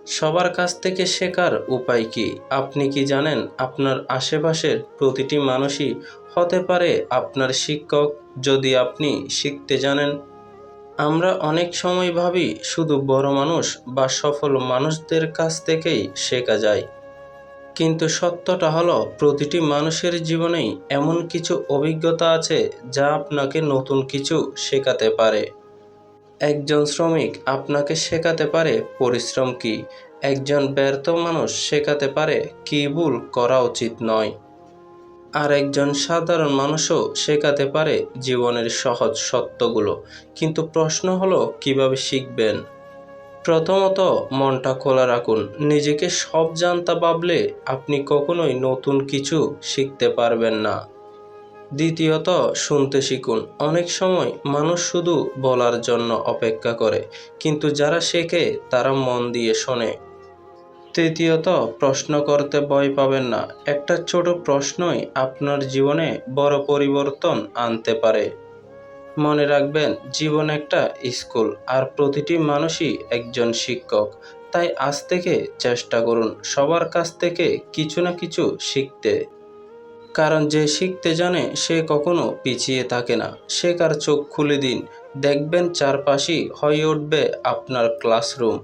সবার কাছ থেকে শেখার উপায় কি? আপনি কি জানেন আপনার আশেপাশের প্রতিটি মানুষই হতে পারে আপনার শিক্ষক যদি আপনি শিখতে জানেন? আমরা অনেক সময় ভাবি শুধু বড় মানুষ বা সফল মানুষদের কাছ থেকেই শেখা যায়। কিন্তু সত্যটা হলো প্রতিটি মানুষের জীবনেই এমন কিছু অভিজ্ঞতা আছে যা আপনাকে নতুন কিছু শেখাতে পারে। একজন শ্রমিক আপনাকে শেখাতে পারে পরিশ্রম কি, একজন ব্যর্থ মানুষ শেখাতে পারে কি ভুল করা উচিত নয়, আর একজন সাধারণ মানুষও শেখাতে পারে জীবনের সহজ সত্যগুলো। কিন্তু প্রশ্ন হলো কিভাবে শিখবেন। প্রথমত, মনটা খোলা রাখুন। নিজেকে সব জানতা ভাবলে আপনি কখনোই নতুন কিছু শিখতে পারবেন না। দ্বিতীয়ত, শুনতে শিখুন। অনেক সময় মানুষ শুধু বলার জন্য অপেক্ষা করে, কিন্তু যারা শেখে তারা মন দিয়ে শোনে। তৃতীয়ত, প্রশ্ন করতে ভয় পাবেন না। একটা ছোট প্রশ্নই আপনার জীবনে বড় পরিবর্তন আনতে পারে। মনে রাখবেন, জীবন একটা স্কুল, আর প্রতিটি মানুষই একজন শিক্ষক। তাই আজ থেকে চেষ্টা করুন সবার কাছ থেকে কিছু না কিছু শিখতে। কারণ যে শিখতে জানে সে কখনো পিছিয়ে থাকে না। শেখার চোখ খুলে দিন, দেখবেন চারপাশই হয়ে উঠবে আপনার ক্লাসরুম।